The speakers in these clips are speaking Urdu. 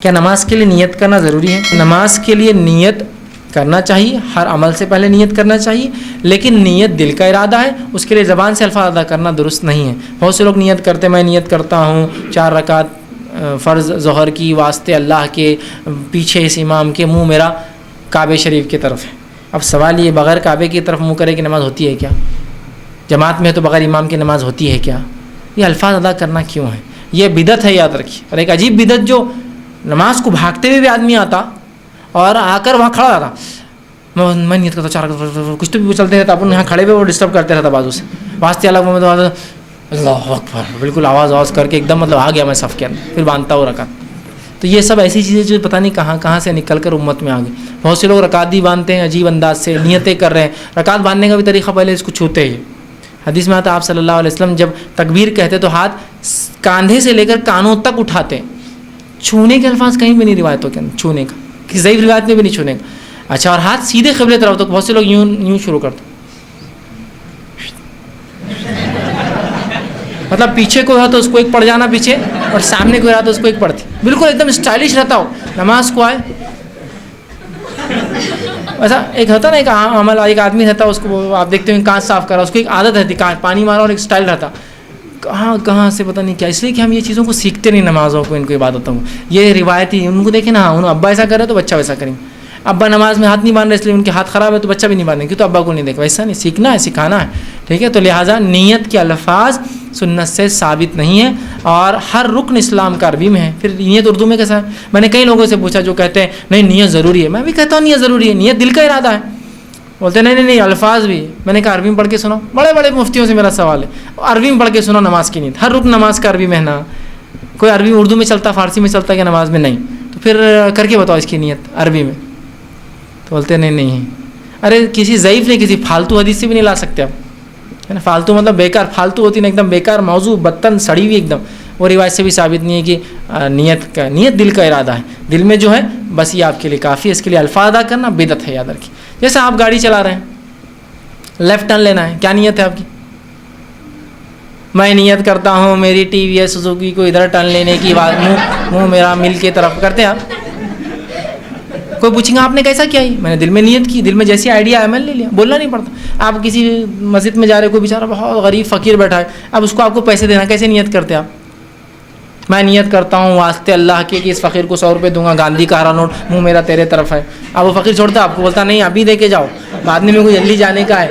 کیا نماز کے لیے نیت کرنا ضروری ہے؟ نماز کے لیے نیت کرنا چاہیے، ہر عمل سے پہلے نیت کرنا چاہیے، لیکن نیت دل کا ارادہ ہے، اس کے لیے زبان سے الفاظ ادا کرنا درست نہیں ہے۔ بہت سے لوگ نیت کرتے، میں نیت کرتا ہوں 4 رکعت فرض ظہر کی واسطے اللہ کے، پیچھے اس امام کے، منہ میرا کعبہ شریف کی طرف ہے۔ اب سوال یہ، بغیر کعبے کی طرف منہ کرے کہ نماز ہوتی ہے کیا؟ جماعت میں ہے تو بغیر امام کی نماز ہوتی ہے کیا؟ یہ الفاظ ادا کرنا کیوں ہے؟ یہ بدعت ہے، یاد رکھیے۔ اور ایک عجیب بدعت، جو نماز کو بھاگتے ہوئے بھی آدمی آتا اور آ کر وہاں کھڑا رہتا، میں نیت کرتا 4 کچھ تو بھی چلتے رہتا، اپن یہاں کھڑے ہوئے وہ ڈسٹرب کرتے رہتا بازو سے، واسطے الگ اللہ اکبر بالکل آواز کر کے ایک دم آ گیا میں صف کے اندر، پھر باندھتا ہوں رکعت۔ تو یہ سب ایسی چیزیں جو پتہ نہیں کہاں سے نکل کر امت میں آ گئی۔ بہت سے لوگ رکعت بھی باندھتے ہیں عجیب انداز سے، نیتیں کر رہے ہیں۔ رکعت باندھنے کا بھی طریقہ پہلے اس کو چھوتے ہی، حدیث میں آتا آپ صلی اللہ علیہ وسلم جب تکبیر کہتے تو ہاتھ کاندھے سے لے کر کانوں تک اٹھاتے، چھونے کے الفاظ کہیں بھی نہیں روایتوں کے اندر، چھونے کا کسی ضعیف روایت میں بھی نہیں چھونے کا۔ اچھا، اور ہاتھ سیدھے قبلے طرف، تو بہت سے لوگ یوں شروع کرتے، مطلب پیچھے کوئی ہو تو اس کو ایک پڑ جانا پیچھے، اور سامنے کوئی رہا تو اس کو ایک پڑتی، بالکل ایک دم اسٹائلش رہتا ہو نماز کو آئے۔ ایسا ایک ہوتا نا، ایک عمل، ایک آدمی رہتا، اس کو آپ دیکھتے ہیں کانچ صاف کرا، اس کو ایک عادت رہتی پانی مارا، اور ایک اسٹائل رہتا، کہاں سے پتہ نہیں کیا۔ اس لیے کہ ہم یہ چیزوں کو سیکھتے نہیں، نمازوں کو، ان کو عبادتوں کو، یہ روایتی ان کو دیکھیں نا، انہوں ابا ایسا کر رہے تو بچہ ویسا کریں۔ ابا نماز میں ہاتھ نہیں باندھ رہے، اس لیے ان کے ہاتھ خراب ہے تو بچہ بھی نہیں باندھیں گے، تو ابا کو نہیں دیکھا، ویسا نہیں، سیکھنا ہے، سکھانا ہے، ٹھیک ہے۔ تو لہٰذا نیت کے الفاظ سنت سے ثابت نہیں ہے، اور ہر رکن اسلام کا عربی میں ہے۔ پھر نیت اردو میں کیسا ہے؟ میں نے کئی لوگوں سے پوچھا جو کہتے ہیں نہیں نیت ضروری ہے، میں بھی کہتا ہوں نیت ضروری ہے، نیت دل کا ارادہ ہے، بولتے نہیں الفاظ بھی۔ میں نے کہا عربی میں پڑھ کے سناؤ، بڑے بڑے مفتیوں سے میرا سوال ہے، عربی میں پڑھ کے سنو نماز کی نیت، ہر رکن نماز کا عربی میں ہے نا، کوئی عربی اردو میں چلتا، فارسی میں چلتا کہ نماز میں نہیں، تو پھر کر کے بتاؤ اس کی نیت عربی میں، تو بولتے نہیں۔ ارے کسی ضعیف نہیں، کسی فالتو حدیث سے بھی نہیں لا سکتے آپ، ہے نا، فالتو مطلب بیکار، فالتو ہوتی نا ایک دم بیکار موضوع، بدتن سڑی ہوئی ایک دم، وہ روایت سے بھی ثابت نہیں ہے کہ نیت دل کا ارادہ ہے، دل میں جو ہے بس یہ آپ کے لیے کافی ہے، اس کے لیے الفاظ ادا کرنا بدعت ہے، یاد رکھیے۔ جیسے آپ گاڑی چلا رہے ہیں، لیفٹ ٹرن لینا ہے، کیا نیت ہے آپ کی؟ میں نیت کرتا ہوں میری ٹی وی ایس سوزوکی کو ادھر ٹرن لینے کی، منہ میرا مل کے طرف کرتے ہیں آپ، کوئی پوچھیں گا آپ نے کیسا کیا؟ میں نے دل میں نیت کی، دل میں جیسی آئیڈیا ہے میں نے لے لیا، بولنا نہیں پڑتا۔ آپ کسی مسجد میں جا رہے، کوئی بیچارہ بہت غریب فقیر بیٹھا ہے، اب اس کو آپ کو پیسے دینا، کیسے نیت کرتے آپ؟ میں نیت کرتا ہوں واسطے اللہ کے کہ اس فقیر کو 100 روپے دوں گا، گاندھی کا ہرا نوٹ، منہ میرا تیرے طرف ہے۔ اب وہ فقیر چھوڑتا، آپ کو بولتا نہیں ابھی دے کے جاؤ، بعد میں میرے کو جلدی جانے کا ہے۔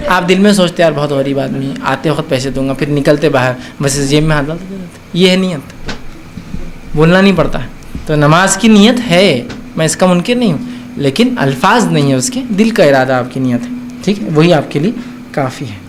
آپ دل میں سوچتے یار بہت غریب آدمی، آتے وقت پیسے دوں گا، پھر نکلتے باہر بس جیب میں ہاتھ ڈالتے دیتے، یہ ہے نیت، بولنا نہیں پڑتا ہے۔ تو نماز کی نیت ہے، میں اس کا منکر نہیں ہوں، لیکن الفاظ نہیں ہے اس کے، دل کا ارادہ آپ کی نیت ہے، ٹھیک ہے، وہی آپ کے لیے کافی ہے۔